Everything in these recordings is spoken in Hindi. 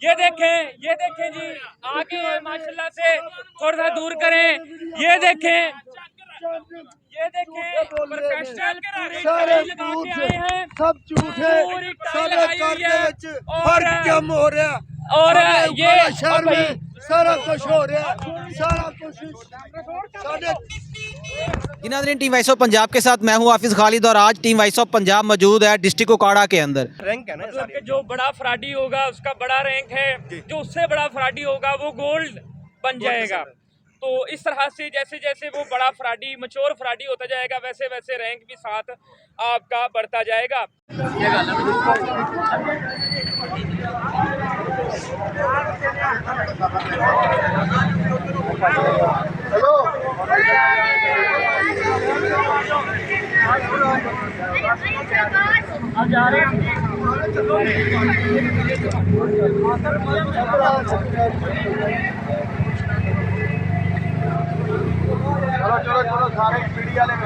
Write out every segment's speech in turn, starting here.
ये देखें जी, आगे माशाल्लाह से थोड़ा सा दूर करें। ये देखें प्रोफेशनल सारे झूठ हैं, सब झूठ है, सारे और कम हो रहा और ये शहर में सारा कुछ हो रहा, सारा कुछ साढ़े। नाज़रीन, टीम वॉइस ऑफ पंजाब के साथ मैं हूं हाफिज खालिद और आज टीम वॉइस ऑफ पंजाब मौजूद है डिस्ट्रिक्ट उकाड़ा के अंदर। रैंक है ना, मतलब जो बड़ा फ्राडी होगा उसका बड़ा रैंक है, जो उससे बड़ा फ्राडी होगा वो गोल्ड बन जाएगा। तो इस तरह से जैसे जैसे वो बड़ा फ्राडी मैच्योर फ्राडी होता जाएगा वैसे वैसे रैंक भी साथ आपका बढ़ता जाएगा। अब जा रहे हैं चलो सारे मीडिया वाले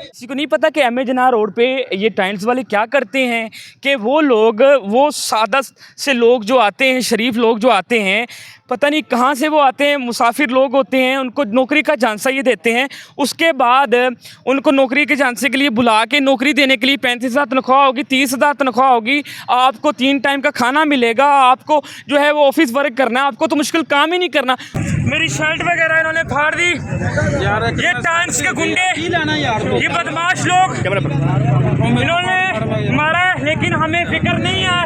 किसी को नहीं पता कि एम ए जनार रोड पे ये टाइल्स वाले क्या करते हैं कि वो लोग, वो सादा से लोग जो आते हैं, शरीफ लोग जो आते हैं, पता नहीं कहाँ से वो आते हैं, मुसाफिर लोग होते हैं, उनको नौकरी का झांसा ये देते हैं। उसके बाद उनको नौकरी के झांसे के लिए बुला के नौकरी देने के लिए 35,000 तनख्वाह होगी, 30,000 तनख्वाह होगी, आपको 3 टाइम का खाना मिलेगा, आपको जो है वो ऑफिस वर्क करना है, आपको तो मुश्किल काम ही नहीं करना। मेरी शर्ट वगैरह इन्होंने फाड़ दी। ये टाइम्स के गुंडे, ये बदमाश लोग इन्होंने मारा, लेकिन हमें फिक्र नहीं है,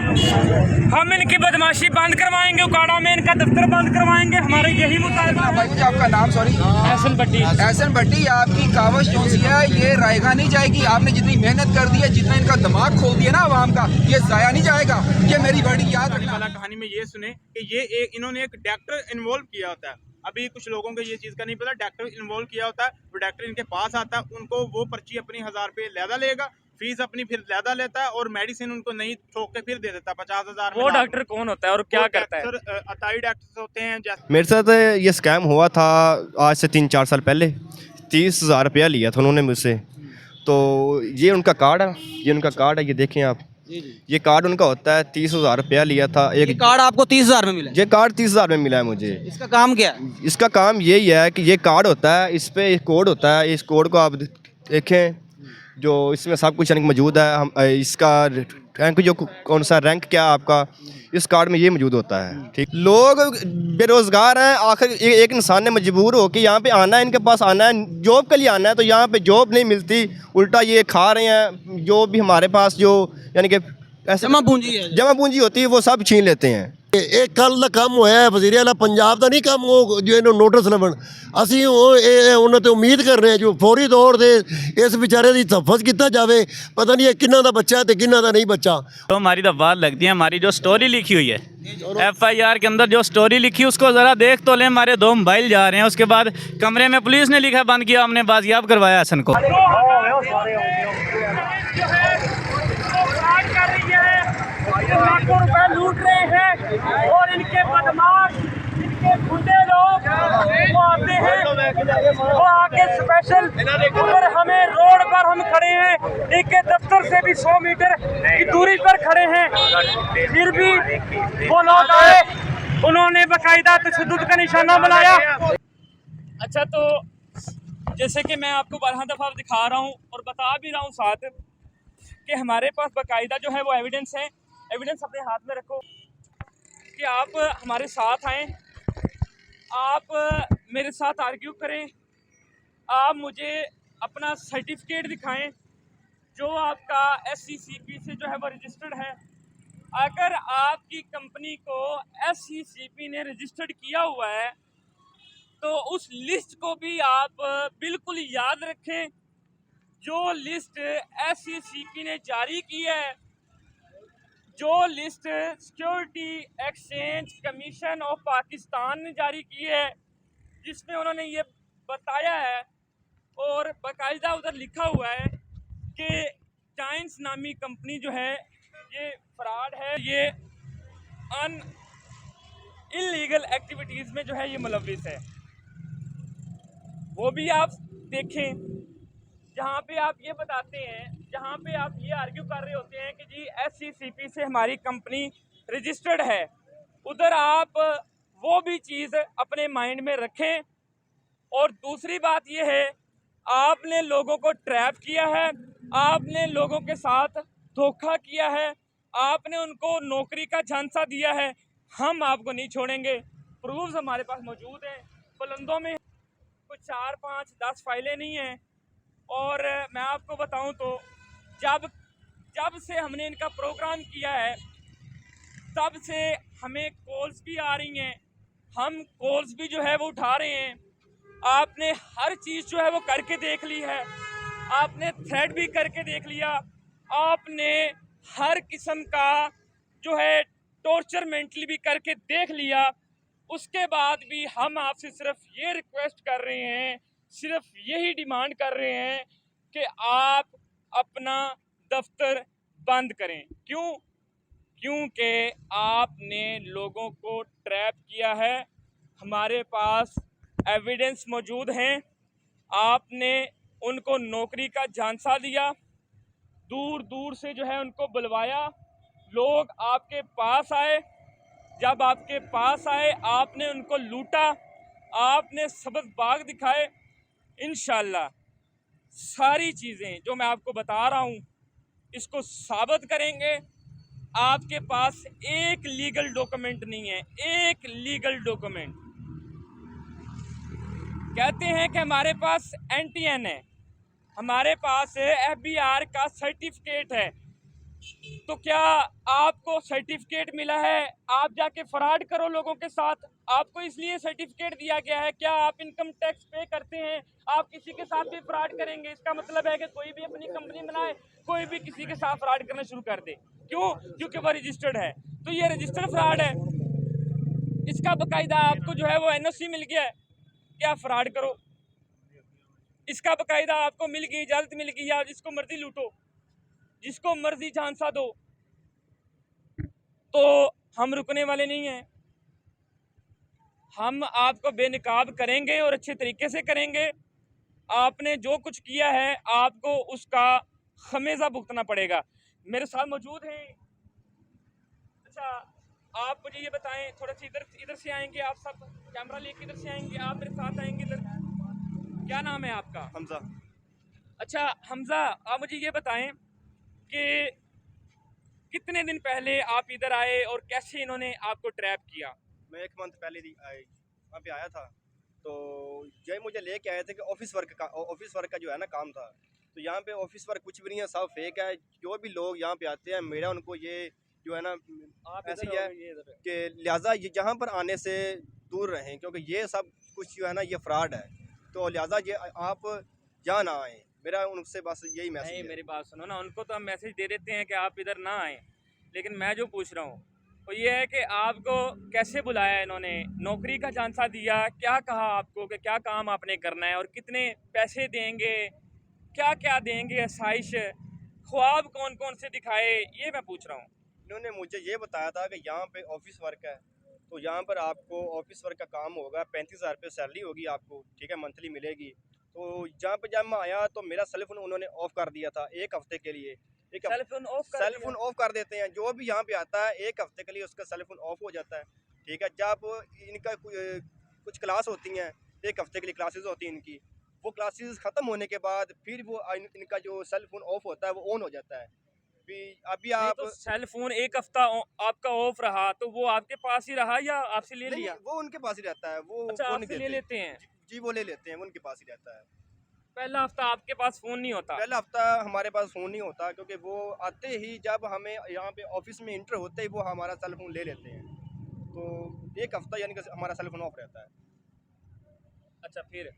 हम इनकी बदमाशी बंद करवाएंगे, उकाड़ा में इनका दफ्तर बंद करवाएंगे, हमारे यही मुताबिक। भाई मुझे आपका नाम सॉरी एहसन भट्टी। एहसन भट्टी, आपकी कावश जो सी है ये रायगा नहीं जाएगी। आपने जितनी मेहनत कर दी है, जितना इनका दिमाग खोल दिया ना आवाम का, ये जाया नहीं जाएगा। ये मेरी बड़ी याद वाला कहानी में ये सुने कि ये इन्होंने एक डॉक्टर इन्वॉल्व किया होता है। अभी कुछ लोगों को ये चीज़ का नहीं पता, डॉक्टर इन्वॉल्व किया होता है, वो डॉक्टर इनके पास आता है, उनको वो पर्ची अपनी 1000 रुपये ज़्यादा लेगा, फीस अपनी फिर ज़्यादा लेता है और मेडिसिन उनको नहीं ठोक के फिर दे देता है 50,000। वो डॉक्टर कौन होता है और क्या करता है? सर अताई डॉक्टर होते हैं। मेरे साथ ये स्कैम हुआ था आज से 3-4 साल पहले। 30,000 रुपया लिया था उन्होंने मुझसे। तो ये उनका कार्ड है, ये देखें आप, ये कार्ड उनका होता है। 30,000 रुपया लिया था। एक ये कार्ड आपको 30,000 में मिला? ये कार्ड 30,000 में मिला है मुझे। इसका काम क्या है? इसका काम यही है कि ये कार्ड होता है, इस पे एक कोड होता है, इस कोड को आप देखें, जो इसमें सब कुछ मौजूद है। हम इसका रैंक, जो कौन सा रैंक क्या आपका, इस कार्ड में ये मौजूद होता है। ठीक, लोग बेरोज़गार हैं, आखिर एक इंसान ने मजबूर हो कि यहाँ पे आना है, इनके पास आना है, जॉब के लिए आना है, तो यहाँ पे जॉब नहीं मिलती, उल्टा ये खा रहे हैं। जो भी हमारे पास जो यानी कि ऐसे जमा पूंजी होती है वो सब छीन लेते हैं। ਇਹ ਕੱਲ ਦਾ ਕੰਮ ਹੋਇਆ ਹੈ ਵਜ਼ੀਰ ਆਲਾ ਪੰਜਾਬ ਦਾ ਨਹੀਂ ਕੰਮ, ਉਹ ਜੋ ਇਹਨੂੰ ਨੋਟਿਸ ਲੱਭਣ। ਅਸੀਂ ਉਹਨਾਂ ਤੇ ਉਮੀਦ ਕਰ ਰਹੇ ਹਾਂ ਜੋ ਫੌਰੀ ਤੌਰ ਤੇ ਇਸ ਵਿਚਾਰੇ ਦੀ ਤਹਫ਼ੁਜ਼ ਕੀਤਾ ਜਾਵੇ। ਪਤਾ ਨਹੀਂ ਇਹ ਕਿੰਨਾ ਦਾ ਬੱਚਾ ਤੇ ਕਿੰਨਾ ਦਾ ਨਹੀਂ ਬੱਚਾ। तो हमारी तो बात लगती है, हमारी जो स्टोरी लिखी हुई है FIR के अंदर, जो स्टोरी लिखी उसको ज़रा देख तो लें। हमारे 2 मोबाइल जा रहे हैं, उसके बाद कमरे में पुलिस ने लिखा बंद किया, हमने बाजियाब करवाया हसन को। लाखों रुपए लूट रहे हैं और इनके बदमाश, इनके गुंडे लोग वो आते हैं, वो आके स्पेशल अगर हमें रोड पर हम खड़े हैं, इनके दफ्तर से भी 100 मीटर की दूरी पर खड़े हैं, फिर भी वो लोग आए, उन्होंने बाकायदा तशद्दुद का निशाना बनाया। अच्छा, तो जैसे कि मैं आपको 12 दफ़ा दिखा रहा हूँ और बता भी रहा हूँ साथ कि हमारे पास बाकायदा जो है वो एविडेंस है। एविडेंस अपने हाथ में रखो कि आप हमारे साथ आएँ, आप मेरे साथ आर्ग्यू करें, आप मुझे अपना सर्टिफिकेट दिखाएं जो आपका SCCP से जो है वो रजिस्टर्ड है। अगर आपकी कंपनी को SCCP ने रजिस्टर्ड किया हुआ है तो उस लिस्ट को भी आप बिल्कुल याद रखें, जो लिस्ट SCCP ने जारी की है, जो list security exchange commission of Pakistan ने जारी की है, जिसमें उन्होंने ये बताया है और बाकायदा उधर लिखा हुआ है कि टाइम्स नामी कंपनी जो है ये फ्रॉड है, ये इलीगल एक्टिविटीज़ में जो है ये मुलविस है। वो भी आप देखें जहाँ पे आप ये बताते हैं, जहाँ पे आप ये आर्ग्यू कर रहे होते हैं कि जी SCCP से हमारी कंपनी रजिस्टर्ड है, उधर आप वो भी चीज़ अपने माइंड में रखें। और दूसरी बात ये है, आपने लोगों को ट्रैप किया है, आपने लोगों के साथ धोखा किया है, आपने उनको नौकरी का झांसा दिया है। हम आपको नहीं छोड़ेंगे, प्रूफ्स हमारे पास मौजूद हैं। बुलंदों में कुछ 4, 5, 10 फाइलें नहीं हैं। और मैं आपको बताऊं तो जब से हमने इनका प्रोग्राम किया है तब से हमें कॉल्स भी आ रही हैं, हम कॉल्स भी जो है वो उठा रहे हैं। आपने हर चीज़ जो है वो करके देख ली है, आपने थ्रेड भी करके देख लिया, आपने हर किस्म का जो है टॉर्चर मेंटली भी करके देख लिया। उसके बाद भी हम आपसे सिर्फ ये रिक्वेस्ट कर रहे हैं, सिर्फ यही डिमांड कर रहे हैं कि आप अपना दफ्तर बंद करें। क्यों? क्योंकि आपने लोगों को ट्रैप किया है। हमारे पास एविडेंस मौजूद हैं, आपने उनको नौकरी का झांसा दिया, दूर दूर से जो है उनको बुलवाया, लोग आपके पास आए, जब आपके पास आए आपने उनको लूटा, आपने सबक बाग दिखाए। इंशाल्लाह सारी चीज़ें जो मैं आपको बता रहा हूँ इसको साबित करेंगे। आपके पास एक लीगल डॉक्यूमेंट नहीं है, एक लीगल डॉक्यूमेंट। कहते हैं कि हमारे पास NTN है, हमारे पास FBR का सर्टिफिकेट है, तो क्या आपको सर्टिफिकेट मिला है आप जाके फ्रॉड करो लोगों के साथ? आपको इसलिए सर्टिफिकेट दिया गया है? क्या आप इनकम टैक्स पे करते हैं, आप किसी के साथ भी फ्रॉड करेंगे? इसका मतलब है कि कोई भी अपनी कंपनी बनाए, कोई भी किसी के साथ फ्रॉड करना शुरू कर दे। क्यों? क्योंकि वो रजिस्टर्ड है। तो ये रजिस्टर्ड फ्रॉड है, इसका बाकायदा आपको जो है वो NOC मिल गया है कि आप फ्रॉड करो, इसका बाकायदा आपको मिल गई, इजाज़त मिल गई, आप जिसको मर्जी लूटो, जिसको मर्जी झांसा दो। तो हम रुकने वाले नहीं हैं, हम आपको बेनकाब करेंगे और अच्छे तरीके से करेंगे। आपने जो कुछ किया है आपको उसका खमेज़ा भुगतना पड़ेगा। मेरे साथ मौजूद हैं। अच्छा, आप मुझे ये बताएं, थोड़ा सा इधर से आएंगे, आप सब कैमरा लेके इधर से आएंगे, आप मेरे साथ आएंगे इधर। क्या नाम है आपका? हमजा। अच्छा हमजा, आप मुझे ये बताएं कि कितने दिन पहले आप इधर आए और कैसे इन्होंने आपको ट्रैप किया? मैं 1 मंथ पहले वहाँ पे आया था, तो ये मुझे लेके आए थे कि ऑफिस वर्क का जो है ना काम था। तो यहाँ पे ऑफिस वर्क कुछ भी नहीं है, सब फेक है। जो भी लोग यहाँ पे आते हैं, मेरा उनको ये जो है ना ऐसे ही है कि लिहाजा ये जहाँ पर आने से दूर रहें, क्योंकि ये सब कुछ जो है ना ये फ्रॉड है। तो लिहाजा ये आप यहाँ ना आएँ, मेरा उनसे बस यही मैसेज है। मेरी बात सुनो ना, उनको तो हम मैसेज दे देते हैं कि आप इधर ना आएँ, लेकिन मैं जो पूछ रहा हूँ वो ये है कि आपको कैसे बुलाया इन्होंने, नौकरी का झांसा दिया, क्या कहा आपको कि क्या काम आपने करना है और कितने पैसे देंगे, क्या क्या देंगे, आसाइश, ख्वाब कौन कौन से दिखाए, ये मैं पूछ रहा हूँ। इन्होंने मुझे ये बताया था कि यहाँ पे ऑफिस वर्क है, तो यहाँ पर आपको ऑफिस वर्क का काम होगा, 35,000 रुपये सैलरी होगी आपको, ठीक है, मंथली मिलेगी। तो जहाँ पर जब मैं आया तो मेरा सेल फोन उन्होंने ऑफ कर दिया था 1 हफ्ते के लिए। सेल फोन ऑफ कर सेल दिया? फोन ऑफ कर देते हैं, जो भी यहाँ पे आता है 1 हफ्ते के लिए उसका सेल फोन ऑफ हो जाता है, ठीक है। जब इनका कुछ क्लास होती हैं, 1 हफ्ते के लिए क्लासेस होती हैं इनकी, वो क्लासेस ख़त्म होने के बाद फिर वो इनका जो सेल फोन ऑफ होता है वो ऑन हो जाता है। अभी नहीं, आप तो सेल फोन 1 हफ्ता आपका ऑफ रहा तो वो आपके पास ही रहा या आपसे ले नहीं, लिया? वो उनके पास ही रहता है, वो अच्छा, वो नहीं आपसे ले देते। लेते हैं? जी वो ले लेते हैं, वो उनके पास ही रहता है। पहला हफ्ता आपके पास फोन नहीं होता? पहला हफ्ता हमारे पास फ़ोन नहीं होता, क्योंकि वो आते ही जब हमें यहाँ पे ऑफिस में इंटर होते ही वो हमारा सेल फोन ले लेते हैं। तो 1 हफ्ता यानी कि हमारा सेल फोन ऑफ रहता है। अच्छा, फिर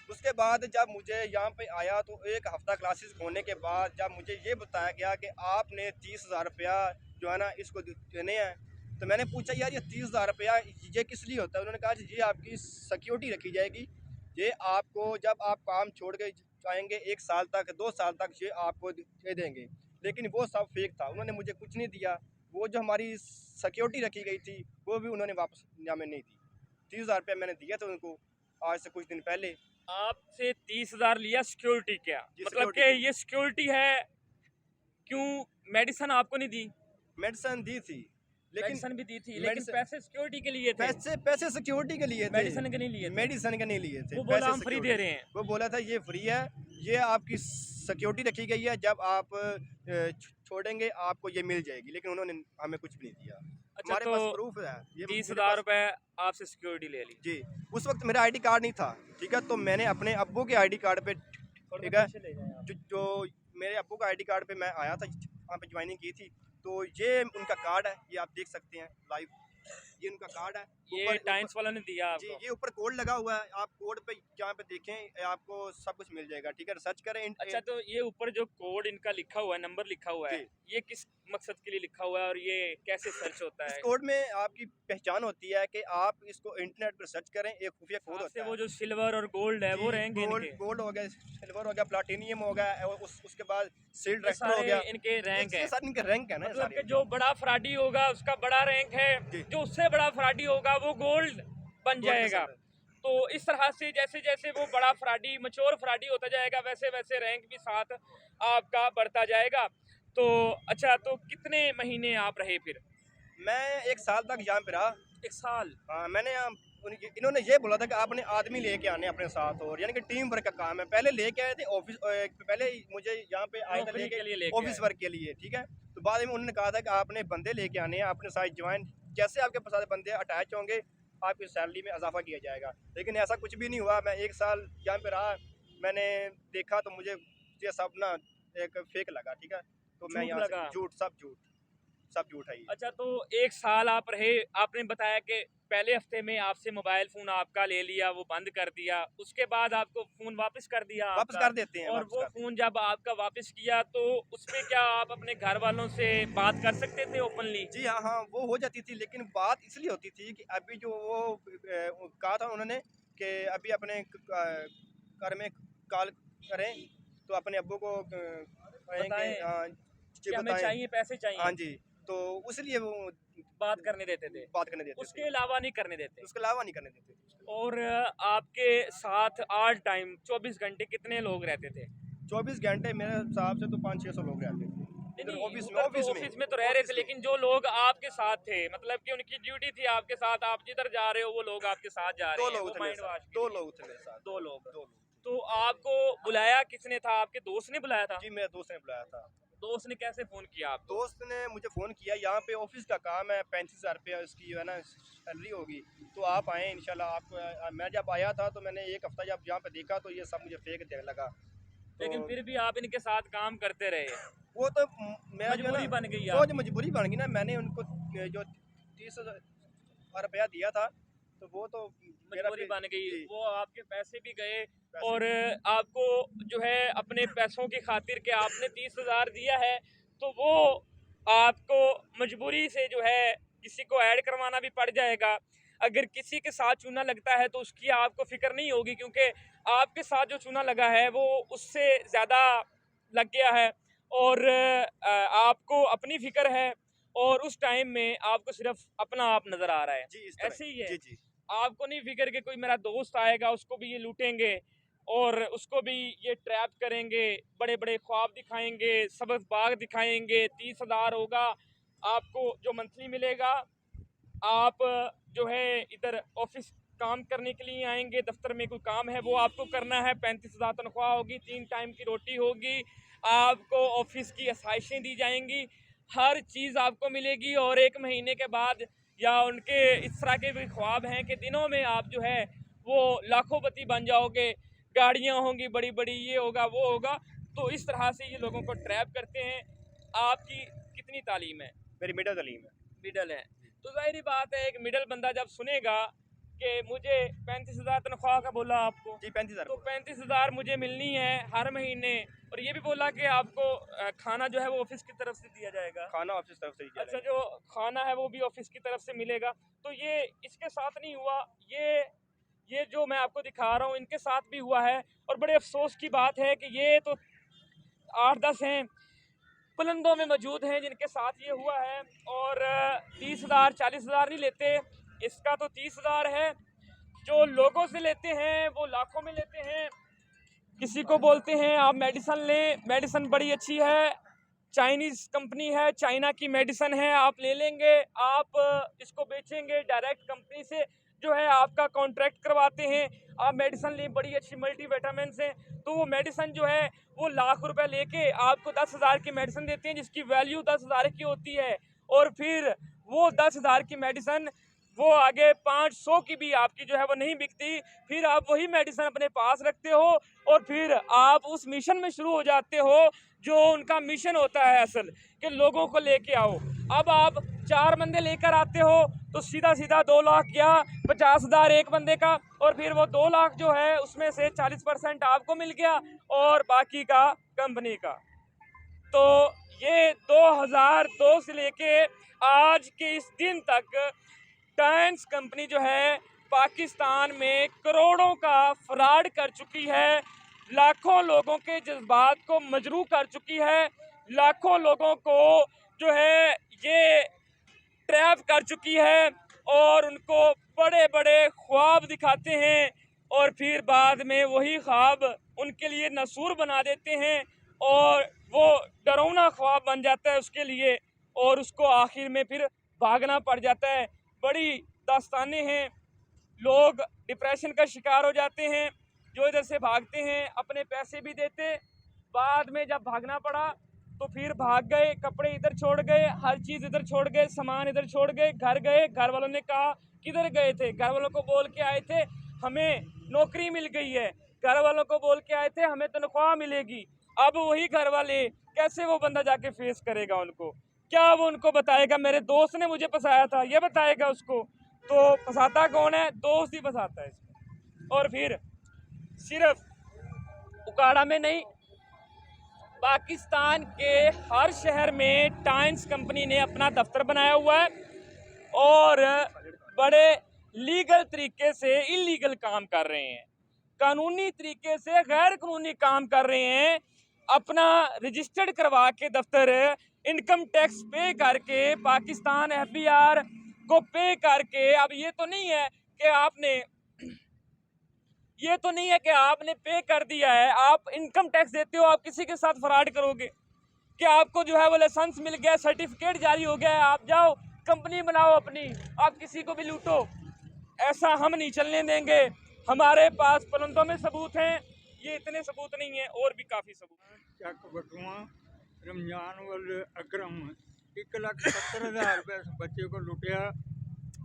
उसके बाद जब मुझे यहाँ पे आया तो 1 हफ्ता क्लासेस होने के बाद जब मुझे ये बताया गया कि आपने 30,000 रुपया जो है ना इसको देने हैं, तो मैंने पूछा यार ये 30,000 रुपया ये किस लिए होता है? उन्होंने कहा ये आपकी सिक्योरिटी रखी जाएगी, ये आपको जब आप काम छोड़ के जाएंगे 1 साल तक 2 साल तक ये आपको दे देंगे। लेकिन वो सब फेक था, उन्होंने मुझे कुछ नहीं दिया। वो जो हमारी सिक्योरिटी रखी गई थी वो भी उन्होंने वापस हमें नहीं दी। 30,000 रुपया मैंने दिया था उनको आज से कुछ दिन पहले। आपसे 30,000 लिया सिक्योरिटी क्या? जी, मतलब कि सिक्योरिटी। ये सिक्योरिटी है, क्यों मेडिसिन आपको नहीं दी? मेडिसिन दी थी, लेकिन मेडिसिन भी दी थी, लेकिन मेडिसिन- पैसे सिक्योरिटी के लिए थे, पैसे सिक्योरिटी के लिए थे, मेडिसिन के नहीं लिए थे। मेडिसिन के नहीं लिए थे। वो बोला पैसे हम फ्री security- दे रहे हैं। वो बोला था ये फ्री है, ये आपकी सिक्योरिटी रखी गई है, जब आप छोड़ेंगे आपको ये मिल जाएगी। लेकिन उन्होंने हमें कुछ भी नहीं दिया। अच्छा, हमारे तो पास प्रूफ है। ये मेरे 30,000 पास- रुपए आपसे सिक्योरिटी ले ली। जी, उस वक्त मेरा आईडी कार्ड नहीं था, ठीक है, तो मैंने अपने अब्बू के आईडी कार्ड पे, ठीक है, जो मेरे अब्बू का आईडी कार्ड पे मैं आया था, वहाँ पे ज्वाइनिंग की थी। तो ये उनका कार्ड है, ये आप देख सकते हैं लाइव, ये उनका कार्ड है। ये ऊपर- टाइम्स वालों ने दिया जी, आपको? ये ऊपर कोड लगा हुआ है, आप कोड पे जहाँ पे देखें आपको सब कुछ मिल जाएगा, ठीक है, सर्च करें। अच्छा, तो ये ऊपर जो कोड इनका लिखा हुआ है, नंबर लिखा हुआ है, जी। ये किस मकसद के लिए लिखा हुआ है और ये कैसे सर्च होता इस है? कोड में आपकी पहचान होती है कि आप इसको इंटरनेट पर सर्च करें, एक खुफिया कोड आपसे होता है। वो जो सिल्वर और गोल्ड है वो जी, रहेंगे गोल्ड इनके? गोल्ड हो गया, सिल्वर हो गया, प्लाटिनियम हो गया, और उसके बाद सिल्ड ये रेक्टर हो सारे गया। इनके रैंक है? सारे इनके रैंक है ना मतलब सारे। कि जो बड़ा फ्राडी होगा उसका बड़ा रैंक है, जी। जो उससे बड़ा फ्राडी होगा वो गोल्ड बन जाएगा। पे तो इस तरह से जैसे जैसे वो बड़ा फ्राडी मच्योर फ्राडी होता जाएगा वैसे वैसे रैंक भी साथ आपका बढ़ता जाएगा। तो अच्छा, तो कितने महीने आप रहे फिर? मैं 1 साल तक यहाँ पे रहा। 1 साल? हाँ, मैंने इन्होंने ये बोला था कि आपने आदमी लेके आने अपने साथ, और यानी कि टीम वर्क का काम है। पहले लेके आए थे ऑफिस, पहले मुझे यहाँ पे आए थे नौकरी के लिए लेके लेके ऑफिस आए। वर्क के लिए, ठीक है। तो बाद में उन्होंने कहा था कि आपने बंदे लेके आने हैं अपने साथ ज्वाइन, जैसे आपके पास बंदे अटैच होंगे आपकी सैलरी में इजाफा किया जाएगा। लेकिन ऐसा कुछ भी नहीं हुआ। मैं 1 साल यहाँ पे रहा, मैंने देखा तो मुझे ये सब ना एक फेक लगा, ठीक है। तो मैं झूठ यहाँ लगा? से सब झूठ है ये। अच्छा, तो 1 साल आप रहे, आपने बताया कि पहले हफ्ते में आपसे मोबाइल फोन आपका ले लिया, वो बंद कर दिया, उसके बाद आपको फोन वापस कर दिया वापस आपका। कर देते हैं, और वापस वो कर देते हैं। फोन जब आपका वापस किया तो उसमें क्या आप अपने घर वालों से बात कर सकते थे ओपनली? जी हाँ, वो हो जाती थी, लेकिन बात इसलिए होती थी कि अभी जो वो कहा था उन्होंने कि अभी अपने घर में कॉल करें तो अपने अब्बू को कहें बताएं कि हाँ, जी कि हमें बताएं। चाहिए, पैसे चाहिए। हाँ जी, तो इसलिए वो बात करने देते थे, बात करने देते उसके थे, अलावा नहीं करने देते। उसके अलावा नहीं करने देते। और आपके साथ ऑल टाइम 24 घंटे कितने लोग रहते थे? 24 घंटे मेरे हिसाब से तो 500-600 लोग रहते थे इधर ऑफिस में। ऑफिस में तो रह रहे थे, लेकिन जो लोग आपके साथ थे, मतलब कि उनकी ड्यूटी थी आपके साथ, आप जिधर जा रहे हो वो लोग आपके साथ जा रहे 2 हैं, लोग वो थे माइंड मेरे वॉश साथ, के 2 लिए। लोग थे मेरे साथ, 2 लोग। 2 लोग। तो आपको बुलाया किसने था? आपके दोस्त ने बुलाया था? जी, मेरे दोस्त ने बुलाया था। दोस्त ने कैसे फोन किया आपको? दोस्त ने मुझे फ़ोन किया, यहाँ पे ऑफिस का काम है, 35,000 रुपया उसकी जो है ना सैलरी होगी, तो आप आएँ इंशाल्लाह। आपको मैं जब आया था तो मैंने 1 हफ्ता जब यहाँ पे देखा तो ये सब मुझे फेक देने लगा। तो लेकिन फिर भी आप इनके साथ काम करते रहे। वो तो मेरा जो है मजबूरी ना, बन गई वो आपकी। जो मजबूरी बन गई ना, मैंने उनको जो 30,000 रुपया दिया था तो वो तो मेरा मजबूरी बन गई, जी, वो आपके पैसे भी गए पैसे और आपको जो है अपने पैसों की खातिर के आपने 30,000 दिया है, तो वो आपको मजबूरी से जो है किसी को ऐड करवाना भी पड़ जाएगा। अगर किसी के साथ चूना लगता है तो उसकी आपको फिक्र नहीं होगी, क्योंकि आपके साथ जो चूना लगा है वो उससे ज़्यादा लग गया है और आपको अपनी फिक्र है। और उस टाइम में आपको सिर्फ अपना आप नजर आ रहा है। जी, इस तरह। ऐसे ही है। जी, जी। आपको नहीं फिक्र कि कोई मेरा दोस्त आएगा उसको भी ये लूटेंगे और उसको भी ये ट्रैप करेंगे, बड़े बड़े ख्वाब दिखाएंगे, सबक बाग दिखाएंगे, 30,000 होगा आपको जो मंथली मिलेगा। आप जो है इधर ऑफिस काम करने के लिए आएंगे, दफ्तर में कोई काम है वो आपको करना है, 35,000 तनख्वाह होगी, 3 टाइम की रोटी होगी, आपको ऑफिस की आसाइशें दी जाएंगी, हर चीज़ आपको मिलेगी। और 1 महीने के बाद या उनके इस तरह के भी ख्वाब हैं कि दिनों में आप जो है वो लाखोंपति बन जाओगे, गाड़ियाँ होंगी बड़ी बड़ी, ये होगा वो होगा। तो इस तरह से ये लोगों को ट्रैप करते हैं। आपकी कितनी तालीम है? मेरी मिडिल तालीम है। मिडल है, तो जाहिर बात है एक मिडल बंदा जब सुनेगा कि मुझे 35,000 तनख्वाह का बोला आपको, जी, 35,000। तो 35,000 मुझे मिलनी है हर महीने, और ये भी बोला कि आपको खाना जो है वो ऑफिस की तरफ से दिया जाएगा। खाना ऑफिस तरफ से ही अच्छा, जो खाना है वो भी ऑफिस की तरफ से मिलेगा। तो ये इसके साथ नहीं हुआ, ये जो मैं आपको दिखा रहा हूँ इनके साथ भी हुआ है। और बड़े अफसोस की बात है कि ये तो 8-10 हैं पुलंदों में मौजूद हैं जिनके साथ ये हुआ है। और 30,000 40,000 नहीं लेते, इसका तो 30,000 है। जो लोगों से लेते हैं वो लाखों में लेते हैं। किसी को बोलते हैं आप मेडिसन लें, मेडिसन बड़ी अच्छी है, चाइनीज़ कंपनी है, चाइना की मेडिसन है, आप ले लेंगे, आप इसको बेचेंगे डायरेक्ट कंपनी से जो है आपका कॉन्ट्रैक्ट करवाते हैं, आप मेडिसन लें, बड़ी अच्छी मल्टीविटामिन्स हैं। तो वो मेडिसन जो है वो लाख रुपए लेके आपको 10,000 की मेडिसन देते हैं जिसकी वैल्यू 10,000 की होती है। और फिर वो 10,000 की मेडिसन वो आगे 500 की भी आपकी जो है वो नहीं बिकती। फिर आप वही मेडिसन अपने पास रखते हो और फिर आप उस मिशन में शुरू हो जाते हो जो उनका मिशन होता है असल, कि लोगों को लेके आओ। अब आप 4 बंदे लेकर आते हो तो सीधा सीधा 2 लाख या 50,000 एक बंदे का, और फिर वो 2 लाख जो है उसमें से 40% आपको मिल गया और बाकी का कंपनी का। तो ये 2002 से लेके आज के इस दिन तक टाइम्स कंपनी जो है पाकिस्तान में करोड़ों का फ्रॉड कर चुकी है, लाखों लोगों के जज्बात को मजरूह कर चुकी है, लाखों लोगों को जो है ये ट्रैप कर चुकी है और उनको बड़े बड़े ख्वाब दिखाते हैं और फिर बाद में वही ख्वाब उनके लिए नसूर बना देते हैं और वो डरावना ख्वाब बन जाता है उसके लिए, और उसको आखिर में फिर भागना पड़ जाता है। बड़ी दास्तानें हैं, लोग डिप्रेशन का शिकार हो जाते हैं जो इधर से भागते हैं, अपने पैसे भी देते, बाद में जब भागना पड़ा तो फिर भाग गए, कपड़े इधर छोड़ गए, हर चीज़ इधर छोड़ गए, सामान इधर छोड़ गए, घर गए, घर वालों ने कहा किधर गए थे, घर वालों को बोल के आए थे हमें नौकरी मिल गई है, घर वालों को बोल के आए थे हमें तनख्वाह मिलेगी। अब वही घर वाले कैसे वो बंदा जाके फेस करेगा उनको, क्या वो उनको बताएगा मेरे दोस्त ने मुझे फंसाया था, ये बताएगा उसको? तो फंसाता कौन है? दोस्त ही फंसाता है इसको। और फिर सिर्फ उकाड़ा में नहीं, पाकिस्तान के हर शहर में टाइम्स कंपनी ने अपना दफ्तर बनाया हुआ है और बड़े लीगल तरीके से इलीगल काम कर रहे हैं, कानूनी तरीके से गैर कानूनी काम कर रहे हैं। अपना रजिस्टर्ड करवा के दफ्तर, इनकम टैक्स पे करके, पाकिस्तान FBR को पे करके। अब ये तो नहीं है कि आपने पे कर दिया है, आप इनकम टैक्स देते हो, आप किसी के साथ फ्रॉड करोगे कि आपको जो है वो लाइसेंस मिल गया, सर्टिफिकेट जारी हो गया है, आप जाओ कंपनी बनाओ अपनी, आप किसी को भी लूटो, ऐसा हम नहीं चलने देंगे। हमारे पास पुलंदों में सबूत हैं, ये इतने सबूत नहीं हैं, और भी काफ़ी सबूत। ਚੱਕ ਬਟੂਆ ਰਮਜ਼ਾਨ ਵੱਲ ਅਕਰਮ 1,70,000 ਰੁਪਏ ਇਸ ਬੱਚੇ ਕੋਲ ਲੁੱਟਿਆ।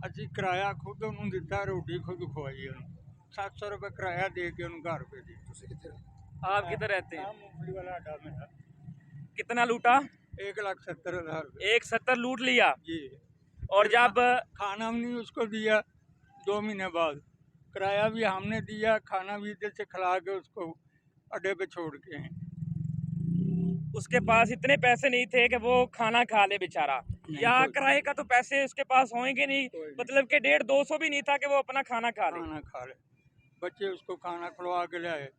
ਅਸੀਂ ਕਿਰਾਇਆ ਖੁਦ ਉਹਨੂੰ ਦਿੱਤਾ, ਰੋਟੀ ਖੁਦ ਖਵਾਈ ਉਹਨੂੰ, 700 ਰੁਪਏ ਕਿਰਾਇਆ ਦੇ ਕੇ ਉਹਨੂੰ ਘਰ ਭੇਜੀ। ਤੁਸੀਂ ਕਿੱਥੇ आप किधर रहते हैं? मूंगफली वाला अड्डा में था। कितना लूटा? 1,70,000 रुपये 1,70 लूट लिया। जी। और जब खाना भी नहीं उसको दिया 2 महीने बाद, किराया भी हमने दिया, खाना भी इधर से खिला के उसको अड्डे पे छोड़ के हैं। उसके पास इतने पैसे नहीं थे कि वो खाना खा ले बेचारा, या कोई- किराए का तो पैसे उसके पास होंगे नहीं, कोई नहीं। मतलब कि 150-200 भी नहीं था कि वो अपना खाना खा ले। खाना खा ले, बच्चे उसको खाना खुलवा के लाए,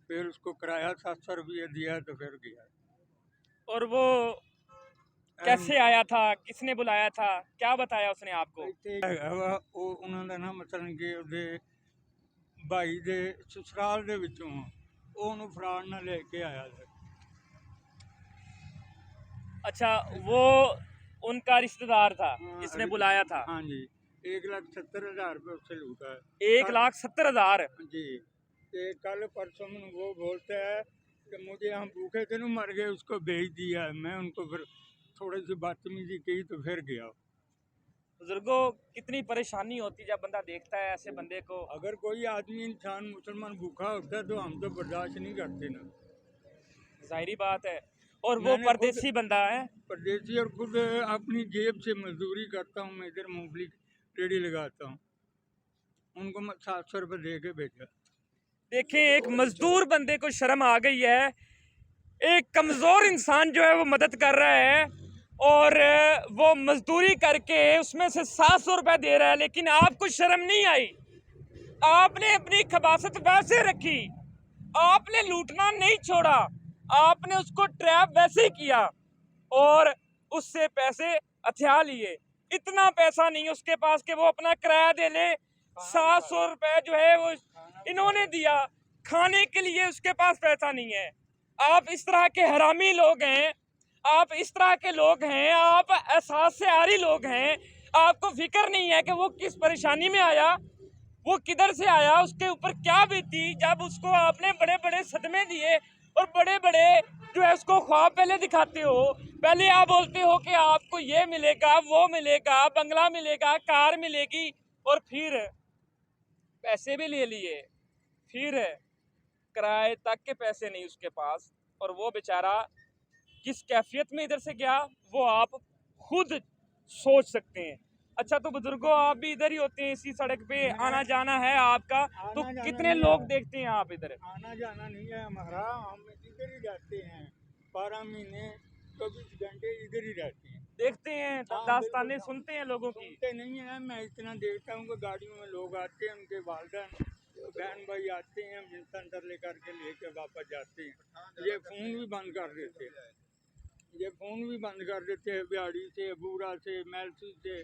फिर उसको किराया 700 रुपये दिया तो फिर गया। और वो कैसे आया था, किसने बुलाया था, क्या बताया उसने आपको? ਇੱਥੇ ਹੈਗਾ ਵਾ ਉਹ ਉਹਨਾਂ ਦਾ ਨਾ ਮਤਲਬ ਕਿ ਉਹਦੇ ਭਾਈ ਦੇ ਸਸੁਰਾਲ ਦੇ ਵਿੱਚੋਂ ਉਹ ਉਹਨੂੰ ਫਰਾਡ ਨਾਲ ਲੈ ਕੇ ਆਇਆ ਸੀ। अच्छा, वो उनका रिश्तेदार था जिसने बुलाया था। हाँ जी, 1,70,000 रुपये उससे लूटा है। 1,70,000। जी, तो कल परसों में वो बोलता है कि मुझे हम भूखे थे ना, मर गए, उसको भेज दिया है। मैं उनको फिर थोड़ी सी बदतमीजी की तो फिर गया। बुजुर्गों, कितनी परेशानी होती है जब बंदा देखता है ऐसे बंदे को। अगर कोई आदमी इंसान मुसलमान भूखा होता है तो हम तो बर्दाश्त नहीं करते ना। जाहिर बात है। और वो मैंने खुद- परदेसी बंदा है। परदेसी और खुद अपनी जेब से मजदूरी करता हूँ। मैं इधर मूंगफली रेडी लगाता हूँ, उनको मैं 700 रुपये दे के भेजा। देखें, एक मजदूर बंदे को शर्म आ गई है, एक कमज़ोर इंसान जो है वो मदद कर रहा है और वो मजदूरी करके उसमें से 700 रुपये दे रहा है, लेकिन आपको शर्म नहीं आई। आपने अपनी खबासत वैसे रखी, आपने लूटना नहीं छोड़ा, आपने उसको ट्रैप वैसे ही किया और उससे पैसे हथिया लिए। इतना पैसा नहीं उसके पास कि वो अपना किराया दे ले। 700 रुपये जो है वो इन्होंने दिया, खाने के लिए उसके पास पैसा नहीं है। आप इस तरह के हरामी लोग हैं, आप इस तरह के लोग हैं, आप एहसास से आरी लोग हैं। आपको फिक्र नहीं है कि वो किस परेशानी में आया, वो किधर से आया, उसके ऊपर क्या बीती जब उसको आपने बड़े बड़े सदमे दिए और बड़े बड़े जो है उसको ख्वाब पहले दिखाते हो। पहले आप बोलते हो कि आपको ये मिलेगा, वो मिलेगा, बंगला मिलेगा, कार मिलेगी, और फिर पैसे भी ले लिए, फिर किराए तक के पैसे नहीं उसके पास, और वो बेचारा किस कैफियत में इधर से गया वो आप खुद सोच सकते हैं। अच्छा, तो बुजुर्गों, आप भी इधर ही होते हैं, इसी सड़क पे आना जाना है आपका, तो आना जाना कितने नहीं लोग है। देखते हैं आप इधर? आना जाना नहीं है हमारा, हम इधर ही रहते हैं। 12 महीने 24 घंटे इधर ही रहते हैं। देखते हैं, हाँ, दास्तानें बिल्कुल। सुनते हैं लोगों की। सुनते नहीं है, मैं इतना देखता हूँ कि गाड़ियों में लोग आते हैं, उनके वालदेन बहन भाई आते हैं, सेंटर लेकर के लेके वापस जाते हैं। ये फ़ोन भी बंद कर देते हैं, ये फ़ोन भी बंद कर देते हैं, बिहाड़ी से, बूरा से, मैलसी से।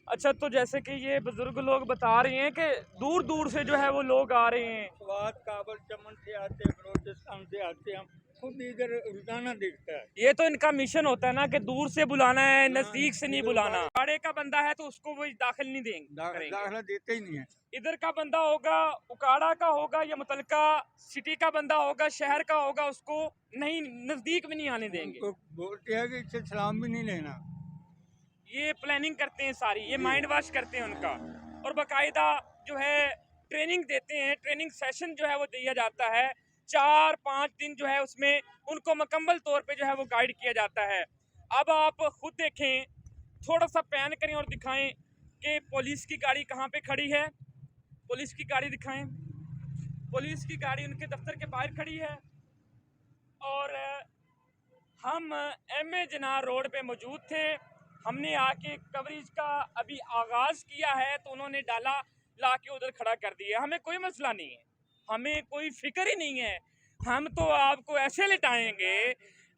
अच्छा, तो जैसे कि ये बुजुर्ग लोग बता रहे हैं कि दूर दूर से जो है वो लोग आ रहे हैं। स्वाद, काबल, चमन से आते हैं, बलोचिस्तान से आते हैं। हम खुद इधर रोजाना दिखता है। ये तो इनका मिशन होता है ना कि दूर से बुलाना है, नजदीक से नहीं बुलाना। भाड़े का बंदा है तो उसको वो दाखिल नहीं देंगे। दाखला देते ही नहीं है। इधर का बंदा होगा, उकाड़ा का होगा या मुतलका सिटी का बंदा होगा, शहर का होगा, उसको नहीं, नजदीक में नहीं आने देंगे। उनको बोलते हैं कि इससे सलाम भी नहीं लेना। ये प्लानिंग करते हैं सारी, ये माइंड वॉश करते हैं उनका, और बाकायदा जो है ट्रेनिंग देते हैं। ट्रेनिंग सेशन जो है वो दिया जाता है, 4-5 दिन जो है उसमें उनको मुकम्मल तौर पे जो है वो गाइड किया जाता है। अब आप खुद देखें, थोड़ा सा पैन करें और दिखाएं कि पुलिस की गाड़ी कहाँ पे खड़ी है। पुलिस की गाड़ी दिखाएं, पुलिस की गाड़ी उनके दफ्तर के बाहर खड़ी है, और हम एम.ए. जिन्ना रोड पे मौजूद थे। हमने आके कवरेज का अभी आगाज़ किया है, तो उन्होंने डाला ला के उधर खड़ा कर दिया। हमें कोई मसला नहीं है, हमें कोई फिक्र ही नहीं है। हम तो आपको ऐसे लिटाएंगे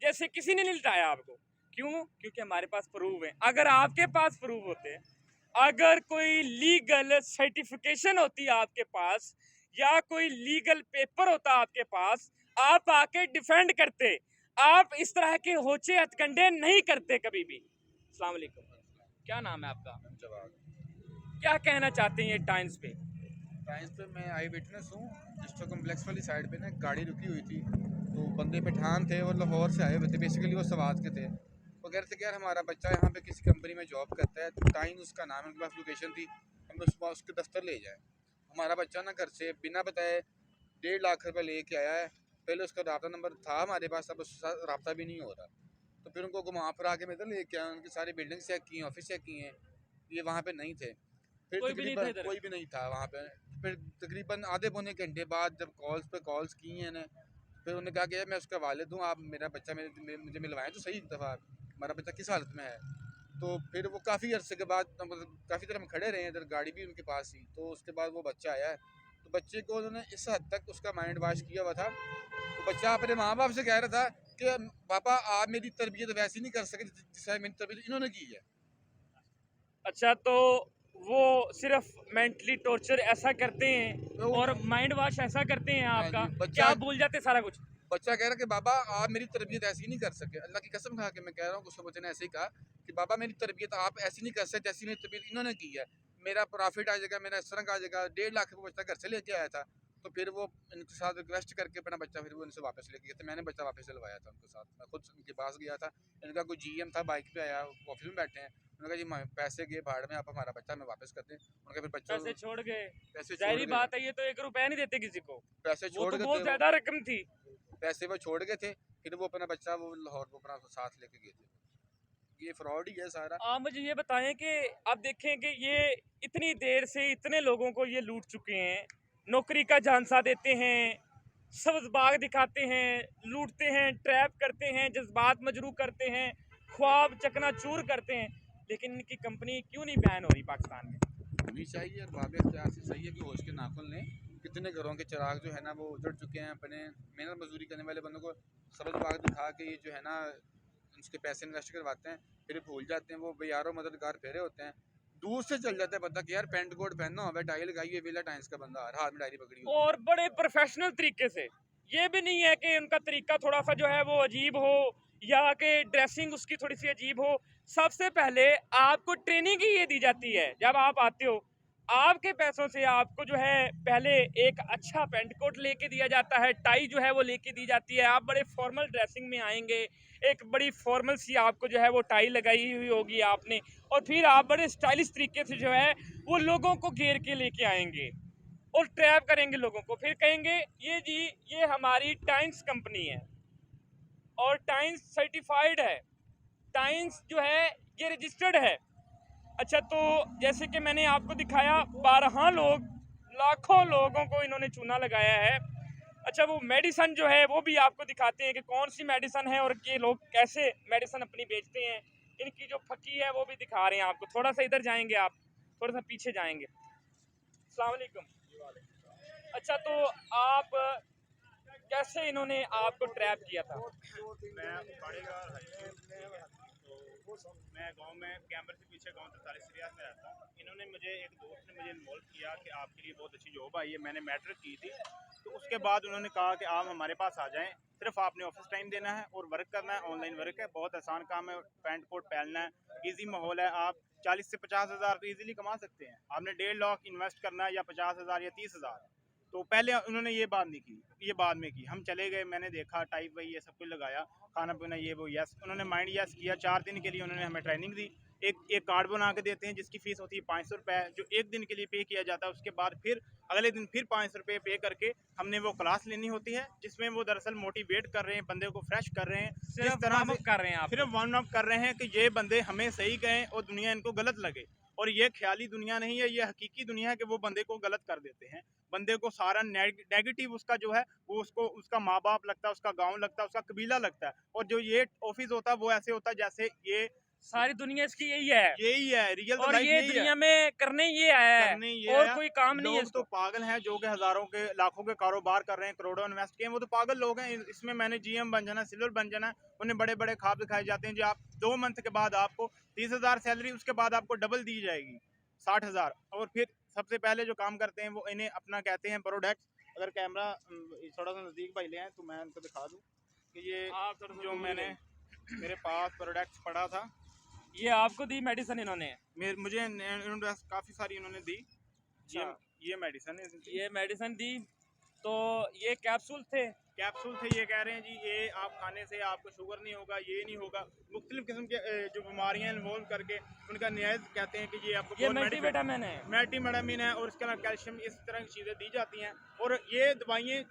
जैसे किसी ने नहीं लिटाया आपको। क्यों? क्योंकि हमारे पास प्रूफ है। अगर आपके पास प्रूफ होते, अगर कोई लीगल सर्टिफिकेशन होती आपके पास या कोई लीगल पेपर होता आपके पास, आप आके डिफेंड करते। आप इस तरह के होचे हथकंडे नहीं करते कभी भी। अस्सलाम वालेकुम, क्या नाम है आपका? क्या कहना चाहते हैं ये टाइम्स पे? टाइम्स पे मैं आई विटनेस हूँ। डिस्ट्रो कम्प्लेक्स वाली साइड पे ना एक गाड़ी रुकी हुई थी, तो बंदे पठान थे, वो लाहौर से आए हुए थे। बेसिकली वो सवात के थे। वो कह रहे थे कि यार हमारा बच्चा यहाँ पे किसी कंपनी में जॉब करता है, टाइम उसका नाम है, उनके पास लोकेशन थी, हम उसके दफ्तर ले जाए। हमारा बच्चा ना घर से बिना बताए 1.5 लाख रुपये लेके आया है। पहले उसका रब्ता नंबर था हमारे पास, अब उसके साथ रब्ता भी नहीं हो रहा। तो फिर उनको घुमा फिरा के मेरे लेके आए, उनकी सारी बिल्डिंग चेक की, ऑफिस चेक किए हैं, ये वहाँ पे नहीं थे। फिर कोई भी नहीं था वहाँ पे। फिर तकरीबन आधे पौने घंटे बाद जब कॉल्स पे कॉल्स की हैं ने, फिर उन्होंने कहा कि मैं उसका वालिद हूँ, आप मेरा बच्चा मुझे मिलवाएं तो सही एक दफ़ा, हमारा बच्चा किस हालत में है। तो फिर वो काफ़ी अरसे के बाद, मतलब काफ़ी देर हम खड़े रहे हैं, इधर गाड़ी भी उनके पास थी। तो उसके बाद वो बच्चा आया है, तो बच्चे को उन्होंने इस हद तक उसका माइंड वॉश किया हुआ था। तो बच्चा अपने माँ बाप से कह रहा था कि पापा आप मेरी तरबियत वैसी नहीं कर सके जिससे मेरी तरबियत इन्होंने की है। अच्छा, तो वो सिर्फ मेंटली टॉर्चर ऐसा करते हैं और माइंड वॉश ऐसा करते हैं आपका जी, कि आप भूल जाते सारा कुछ। बच्चा कह रहा है कि बाबा आप मेरी तरबियत ऐसी नहीं कर सके। अल्लाह की कसम खा के मैं कह रहा हूँ, उसको बच्चे ने ऐसे ही कहा कि बाबा मेरी तरबियत आप ऐसी नहीं कर सकते जैसी मेरी तरबियत इन्होंने की है। मेरा प्रॉफिट आ जाएगा, मेरा इस तरह का आ जाएगा। 1.5 लाख रुपये बच्चा घर से लेके आया था, तो फिर वो इनके साथ रिक्वेस्ट करके अपना बच्चा फिर वो इनसे वापस लेके गए थे। मैंने बच्चा वापस दिलवाया था उनके साथ, मैं खुद उनके पास गया था। इनका कोई GM था, बाइक पे आया, ऑफिस में बैठे हैं। उन्होंने कहा जी पैसे गए भाड़ में, आप हमारा बच्चा हमें वापस कर दें। उनका फिर बच्चा पैसे छोड़ गए, पैसे छोड़ जाहिर गए, बात है, ये तो 1 रुपया नहीं देते किसी को, पैसे वो छोड़ तो गए बहुत थे, ज्यादा रकम थी। पैसे वो छोड़ गए थे। फिर वो अपना बच्चा वो लाहौर को अपना साथ लेके गए थे। ये फ्रॉड ही है सारा। आप मुझे ये बताएं कि आप देखें कि ये इतनी देर से इतने लोगों को ये लूट चुके हैं, नौकरी का झांसा देते हैं, सब्ज बाग दिखाते हैं, लूटते हैं, ट्रैप करते हैं, जज्बात मजरू करते हैं, ख्वाब चकनाचूर करते हैं, लेकिन इनकी कंपनी क्यों नहीं बैन हो रही पाकिस्तान में? होनी चाहिए और बाब इख्तियार से सही है कि होश के नाखुन लें। कितने घरों के चिराग जो है ना वो उजड़ चुके हैं। अपने मेहनत मजदूरी करने वाले बंदों को सब्ज बाग दिखा के ये जो है ना उसके पैसे इन्वेस्ट करवाते हैं, फिर भूल जाते हैं। वो बेयारो मददगार फेरे होते हैं, दूर से चल जाता है बंदा कि यार पेंट कोट पहनना हुआ, टाई लगाई हुई, विला टाइम्स का बंदा आ रहा, हाथ में डायरी पकड़ी हुई। और बड़े प्रोफेशनल तरीके से, ये भी नहीं है कि उनका तरीका थोड़ा सा जो है वो अजीब हो या कि ड्रेसिंग उसकी थोड़ी सी अजीब हो। सबसे पहले आपको ट्रेनिंग ही ये दी जाती है, जब आप आते हो आपके पैसों से आपको जो है पहले एक अच्छा पेंट कोट लेके दिया जाता है, टाई जो है वो लेके दी जाती है, आप बड़े फॉर्मल ड्रेसिंग में आएंगे, एक बड़ी फॉर्मल सी आपको जो है वो टाई लगाई हुई होगी आपने, और फिर आप बड़े स्टाइलिश तरीके से जो है वो लोगों को घेर के लेके आएंगे और ट्रैप करेंगे लोगों को। फिर कहेंगे ये जी ये हमारी टाइम्स कंपनी है और टाइम्स सर्टिफाइड है, टाइम्स जो है ये रजिस्टर्ड है। अच्छा, तो जैसे कि मैंने आपको दिखाया 12 लोग, लाखों लोगों को इन्होंने चूना लगाया है। अच्छा, वो मेडिसन जो है वो भी आपको दिखाते हैं कि कौन सी मेडिसन है और ये लोग कैसे मेडिसन अपनी बेचते हैं। इनकी जो फकी है वो भी दिखा रहे हैं आपको। थोड़ा सा इधर जाएंगे आप, थोड़ा सा पीछे जाएंगे। अस्सलाम वालेकुम। अच्छा, तो आप कैसे इन्होंने आपको ट्रैप किया था? मैं गांव में कैमरे से पीछे गांव 43 रियाज में रहता हूँ। इन्होंने मुझे, एक दोस्त ने मुझे इन्वॉल्व किया कि आपके लिए बहुत अच्छी जॉब आई है। मैंने मैट्रिक की थी, तो उसके बाद उन्होंने कहा कि आप हमारे पास आ जाएं, सिर्फ आपने ऑफिस टाइम देना है और वर्क करना है, ऑनलाइन वर्क है, बहुत आसान काम है, पैंट कोट पहनना है, ईजी माहौल है। आप 40 से 50 हज़ार तो ईजिली कमा सकते हैं। आपने 1.5 लाख इन्वेस्ट करना है या 50 हज़ार या 30 हज़ार। तो पहले उन्होंने ये बात नहीं की, ये बाद में की। हम चले गए, मैंने देखा टाइप वही ये सब कुछ लगाया, खाना पीना ये वो, यस उन्होंने माइंड यस किया। 4 दिन के लिए उन्होंने हमें ट्रेनिंग दी। एक कार्ड बना के देते हैं जिसकी फ़ीस होती है 500 रुपये, जो 1 दिन के लिए पे किया जाता है। उसके बाद फिर अगले दिन फिर 500 रुपये पे करके हमने वो क्लास लेनी होती है, जिसमें वो दरअसल मोटिवेट कर रहे हैं, बंदे को फ्रेश कर रहे हैं, जिस तरह से कर रहे हैं आप, सिर्फ वार्म अप कर रहे हैं कि ये बंदे हमें सही कहें और दुनिया इनको गलत लगे। और ये ख्याली दुनिया नहीं है, ये हकीकी दुनिया है कि वो बंदे को गलत कर देते हैं। बंदे को सारा नेगेटिव उसका जो है वो उसको उसका माँ बाप लगता है, उसका गांव लगता है, उसका कबीला लगता है। और जो ये ऑफिस होता है वो ऐसे होता है जैसे ये सारी दुनिया इसकी यही है, रियल और ये दुनिया में करने ये आया है, और आया। कोई काम नहीं है लोग तो पागल हैं जो कि हजारों के लाखों के कारोबार कर रहे हैं, करोड़ों इन्वेस्ट किए हैं, वो तो पागल लोग हैं। इसमें मैंने GM बन जाना, सिल्वर बन जाना, उन्हें बड़े बड़े ख्वाब दिखाए जाते हैं। जो आप 2 मंथ के बाद आपको 30 हज़ार सैलरी, उसके बाद आपको डबल दी जाएगी 60 हज़ार। और फिर सबसे पहले जो काम करते हैं वो इन्हें अपना कहते हैं प्रोडक्ट। अगर कैमरा थोड़ा सा नज़दीक भाई ले आए तो मैं उनको दिखा दूँ कि ये जो मैंने मेरे पास प्रोडक्ट्स पड़ा था, ये आपको दी मेडिसिन इन्होंने? मुझे इन्होंने काफ़ी सारी इन्होंने दी। ये मेडिसिन है, ये मेडिसिन दी, तो ये कैप्सूल थे? कैप्सूल थे। ये कह रहे हैं जी ये आप खाने से आपको शुगर नहीं होगा, ये नहीं होगा, मुख्तलिफ किस्म के जो बीमारियां इन्वॉल्व करके उनका न्याज कहते हैं कि ये आपको ये मल्टीविटामिन है, मल्टीविटामिन है, और इसके अलावा कैल्शियम, इस तरह की चीज़ें दी जाती हैं। और ये दवाइयाँ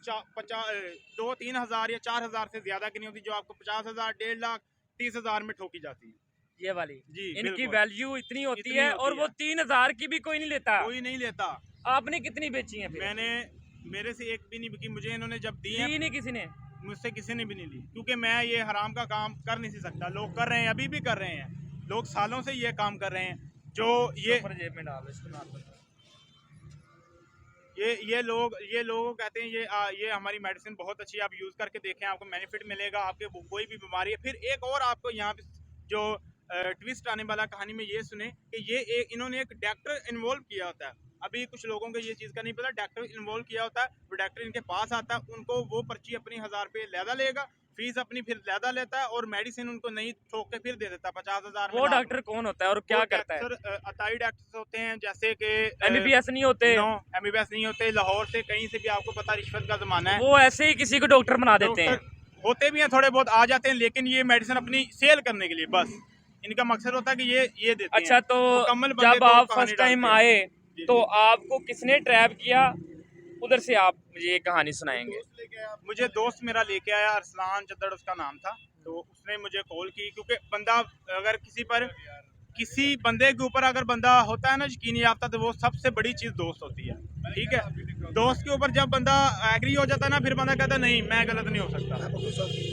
2-3 हज़ार या 4 हज़ार से ज़्यादा की नहीं होती, जो आपको 50 हज़ार, 1.5 लाख, 30 हज़ार में ठोकी जाती है। ये वाली जी, इनकी वैल्यू इतनी होती है, और वो 3 हज़ार की भी कोई नहीं लेता। कोई नहीं लेता। आपने कितनी बेची है? मैंने, मेरे से एक भी नहीं बिकी, मुझे इन्होंने जब दी है, नहीं किसी ने, मुझसे किसी ने भी नहीं ली, क्योंकि मैं ये हराम का काम कर नहीं सकता। लोग कर रहे हैं, अभी भी कर रहे हैं, लोग सालों से ये काम कर रहे हैं। जो ये जेब में डाल इसको, ये लोग कहते हैं ये हमारी मेडिसिन बहुत अच्छी है, आप यूज़ करके देखें, आपको बेनिफिट मिलेगा, आपके कोई भी बीमारी है। फिर एक और आपको यहाँ पे जो ट्विस्ट आने वाला कहानी में ये सुने कि इन्होंने एक डॉक्टर इन्वॉल्व किया होता है। अभी कुछ लोगों को ये चीज़ का नहीं पता, डॉक्टर इन्वॉल्व किया होता है, वो डॉक्टर इनके पास आता है, उनको वो पर्ची अपनी 1000 रुपये ज़्यादा लेगा, फीस अपनी फिर ज़्यादा लेता है और मेडिसिन उनको नहीं ठोक के फिर दे देता है 50,000 में। वो डॉक्टर कौन होता है और क्या करता है? सर अताई डॉक्टर्स होते हैं, जैसे कि एमबीबीएस नहीं होते? नो एमबीबीएस नहीं होते, लाहौर से कहीं से भी, आपको पता रिश्वत का जमाना है, वो ऐसे ही किसी को डॉक्टर बना देते हैं। डॉक्टर होते भी हैं, थोड़े बहुत आ जाते हैं, लेकिन ये मेडिसिन अपनी सेल करने के लिए बस इनका मकसद होता है कि ये देते अच्छा, हैं। तो मुकम्मल बंदे जब तो आप कहानी फर्स्ट टाइम डालते हैं। आए जी, तो जी। आपको किसने ट्रैप किया? उधर से आप मुझे ये कहानी सुनाएंगे। मुझे दोस्त मेरा लेके आया, अरसलान चद्दड़ उसका नाम था, तो उसने मुझे कॉल की, क्योंकि बंदा अगर किसी बंदे के ऊपर अगर बंदा होता है ना यकीनी याफ्ता, तो वो सबसे बड़ी चीज़ दोस्त होती है, ठीक है। दोस्त के ऊपर जब बंदा एग्री हो जाता है ना, फिर बंदा कहता है नहीं मैं गलत नहीं हो सकता।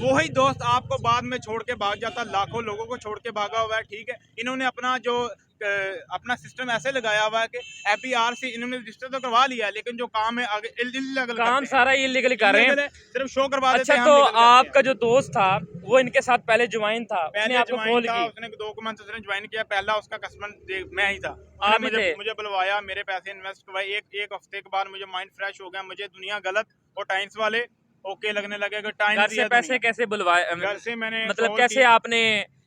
वही दोस्त आपको बाद में छोड़ के भाग जाता, लाखों लोगों को छोड़ के भागा हुआ है, ठीक है। इन्होंने अपना सिस्टम ऐसे लगाया हुआ है कि एफबीआर से इन्होंने रजिस्टर तो करवा लिया है, लेकिन जो काम है आगे इल्लीगल काम सारा इलीगल कर रहे हैं। सिर्फ शो करवा देते अच्छा, हैं, तो हम निकल जाते हैं। आपका जो दोस्त था वो इनके साथ पहले ज्वाइन था, उसने पहले आपको ज्वाइन कॉल था, की? उसने 2 मंथ उसने ज्वाइन किया, पहला उसका कस्टमर मैं ही था। आप ही मुझे थे? मुझे बुलवाया, मेरे पैसे इन्वेस्ट करवाए, एक हफ्ते के बाद मुझे माइंड फ्रेश हो गया, मुझे दुनिया गलत और टाइम्स वाले ओके लगने लगे। घर टाइम्स से पैसे कैसे बुलवाए? घर से मैंने मतलब कॉल कैसे की। आपने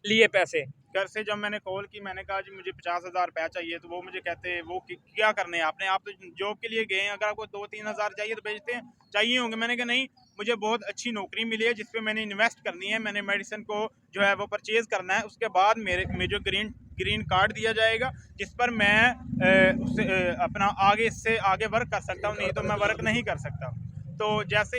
लिए पैसे? घर से जब मैंने कॉल की, मैंने कहा जी मुझे 50,000 रुपया चाहिए, तो वो मुझे कहते हैं वो क्या करने हैं आपने, आप तो जॉब के लिए गए हैं, अगर आपको 2-3 हज़ार चाहिए तो भेजते हैं, चाहिए होंगे। मैंने कहा नहीं, मुझे बहुत अच्छी नौकरी मिली है जिसपे मैंने इन्वेस्ट करनी है, मैंने मेडिसिन को जो है वो परचेज करना है, उसके बाद मेरे जो ग्रीन कार्ड दिया जाएगा जिस पर मैं उससे अपना इससे आगे वर्क कर सकता हूँ, नहीं तो मैं वर्क नहीं कर सकता। तो जैसे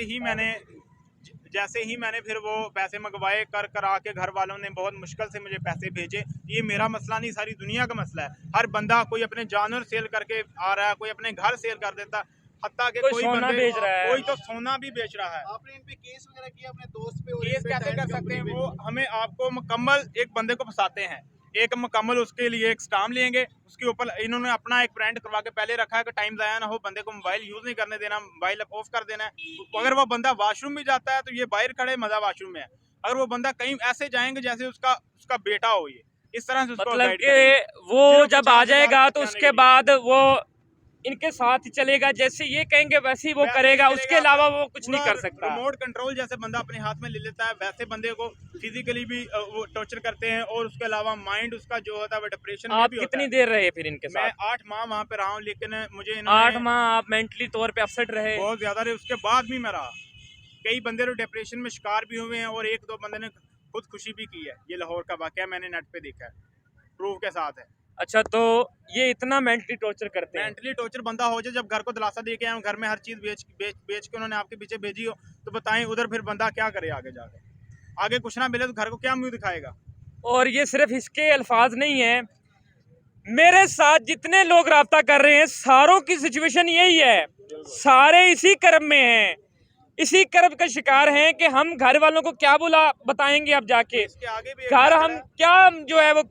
ही मैंने फिर वो पैसे मंगवाए, कर आके घर वालों ने बहुत मुश्किल से मुझे पैसे भेजे। ये मेरा मसला नहीं, सारी दुनिया का मसला है। हर बंदा कोई अपने जानवर सेल करके आ रहा है, कोई अपने घर सेल कर देता, हत्ता के कोई सोना बंदे बेच रहा है। कोई तो सोना भी बेच रहा है। आपने इन पे केस वगैरह किया अपने दोस्त पे? और केस इन पे कैसे टाइल्स कर सकते हैं? कंपनी वो हमें आपको मुकम्मल एक बंदे को फंसाते हैं, एक मुकम्मल उसके लिए एक स्टाम्प लेंगे, उसके ऊपर इन्होंने अपना एक ब्रांड करवा के पहले रखा है कि टाइम ज़ाया ना हो, बंदे को मोबाइल यूज़ नहीं करने देना, मोबाइल ऑफ कर देना है। अगर वो बंदा वाशरूम में जाता है तो ये बाहर खड़े, मज़ा वाशरूम में है। अगर वो बंदा कहीं ऐसे जाएंगे जैसे उसका बेटा हो, ये इस तरह से उसको मतलब गाइड करेंगे। कि वो सिर्फ जब आ 50,000 जाएगा तो बचाने उसके के लिए। बाद वो इनके साथ ही चलेगा, जैसे ये कहेंगे वैसे ही वो वैसे करेगा, ही उसके करेगा। अलावा वो कुछ नहीं पूरा कर सकता। रिमोट कंट्रोल जैसे बंदा अपने हाथ में ले लेता है, वैसे बंदे को फिजिकली भी वो टॉर्चर करते हैं, और उसके अलावा माइंड उसका जो होता है वो डिप्रेशन में आप भी होता कितनी है। देर रहे फिर इनके मैं साथ? 8 माह वहाँ पे रहा हूँ, लेकिन मुझे 8 इन्होंने माह आप मेंटली तौर पे अपसेट रहे? बहुत ज्यादा रहे। उसके बाद भी मैं रहा, कई बंदे तो डिप्रेशन में शिकार भी हुए हैं, और 1-2 बंदे ने खुदकुशी भी की है। ये लाहौर का वाकया मैंने नेट पे देखा है, प्रूफ के साथ है। अच्छा, तो ये इतना मेंटली टॉर्चर करते हैं? मेंटली टॉर्चर बंदा हो जाए, जब घर को दिलासा दे के आए, घर में हर चीज़ बेच के उन्होंने आपके पीछे भेजी हो, तो बताएं उधर फिर बंदा क्या करे आगे जाके? आगे कुछ ना मिले तो घर को क्या मुंह दिखाएगा? और ये सिर्फ इसके अल्फाज नहीं है, मेरे साथ जितने लोग राब्ता कर रहे हैं सारों की सिचुएशन यही है, सारे इसी कर्म में हैं, इसी कर्म का शिकार हैं कि हम घर वालों को क्या बताएंगे अब जाके। इसके आगे भी एक घर मैटर हम है। क्या जो है वो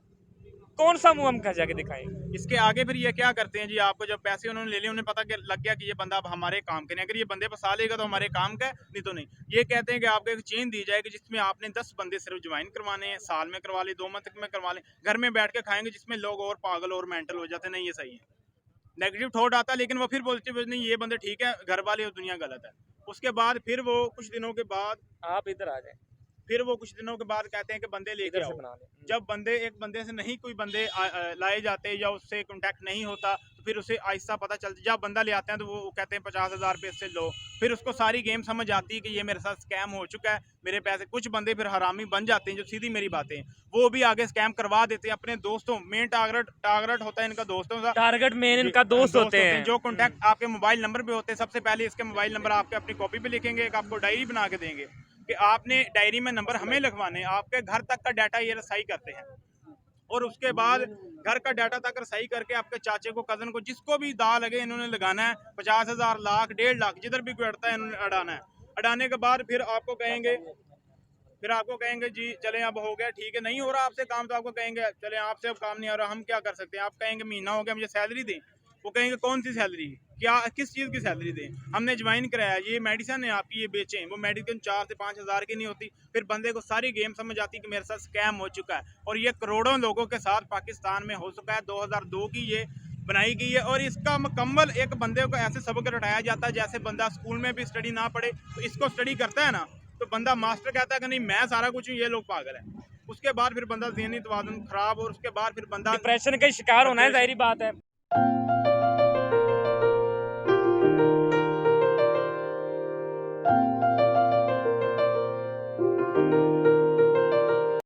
कौन सा मुंह हम घर जाके दिखाएंगे? इसके आगे फिर ये क्या करते हैं जी, आपको जब पैसे उन्होंने ले लिए, उन्हें पता लग गया कि ये बंदा अब हमारे काम के नहीं, अगर ये बंदे फंसा लेगा तो हमारे काम का है, नहीं तो नहीं। ये कहते हैं कि आपको एक चेन दी जाएगी जिसमें आपने 10 बंदे सिर्फ ज्वाइन करवाने हैं, साल में करवा ले, 2 मंथ में करवा ले, घर में बैठ के खाएंगे, जिसमें लोग और पागल और मेंटल हो जाते हैं। नहीं, ये सही है, नेगेटिव थॉट आता है, लेकिन वो फिर पॉजिटिव नहीं, ये बंदे ठीक है, घर वाले और दुनिया गलत है। उसके बाद फिर वो कुछ दिनों के बाद आप इधर आ जाए, फिर वो कुछ दिनों के बाद कहते हैं कि बंदे लेके इधर से आओ। बना ले। जब एक बंदे से नहीं कोई बंदे लाए जाते या उससे कांटेक्ट नहीं होता, तो फिर उसे आहिस्ता पता चलता। जब बंदा ले आते हैं तो वो कहते हैं 50,000 रुपये इससे लो, फिर उसको सारी गेम समझ आती है कि ये मेरे साथ स्कैम हो चुका है, मेरे पैसे। कुछ बंदे फिर हरामी बन जाते हैं, जो सीधी मेरी बातें हैं, वो भी आगे स्कैम करवा देते हैं अपने दोस्तों। मेन टारगेट होता है इनका दोस्तों का, टारगेट मेन इनका दोस्त होते हैं। जो कॉन्टैक्ट आपके मोबाइल नंबर पे होते हैं। सबसे पहले इसके मोबाइल नंबर आपके अपनी कॉपी पे लिखेंगे, एक आपको डायरी बना के देंगे कि आपने डायरी में नंबर हमें लिखवाने, आपके घर तक का डाटा ये रसाई करते हैं, और उसके बाद घर का डाटा तक रसाई करके आपके चाचे को, कज़न को, जिसको भी दा लगे इन्होंने लगाना है। 50,000, लाख, 1.5 लाख जिधर भी कोई अड़ता है इन्होंने अड़ाना है। अड़ाने के बाद फिर आपको कहेंगे जी चलें अब हो गया, ठीक है, नहीं हो रहा आपसे काम, तो आपको कहेंगे चलें आपसे अब काम नहीं हो रहा, हम क्या कर सकते हैं। आप कहेंगे महीना हो गया मुझे सैलरी दें, वो कहेंगे कौन सी सैलरी, क्या किस चीज़ की सैलरी दें, हमने ज्वाइन कराया, ये मेडिसिन है आपकी, ये बेचें। वो मेडिसिन 4 से 5 हज़ार की नहीं होती। फिर बंदे को सारी गेम समझ आती कि मेरे साथ स्कैम हो चुका है, और ये करोड़ों लोगों के साथ पाकिस्तान में हो चुका है। 2002 की ये बनाई गई है, और इसका मुकम्मल एक बंदे को ऐसे सबक रटाया जाता है जैसे बंदा स्कूल में भी स्टडी ना पढ़े तो इसको स्टडी करता है ना, तो बंदा मास्टर कहता है कि नहीं मैं सारा कुछ हूँ, ये लोग पागल है। उसके बाद फिर बंदा ज़हनी तवाज़ुन खराब, और उसके बाद फिर बंदा डिप्रेशन का शिकार होना है, जाहिर बात है।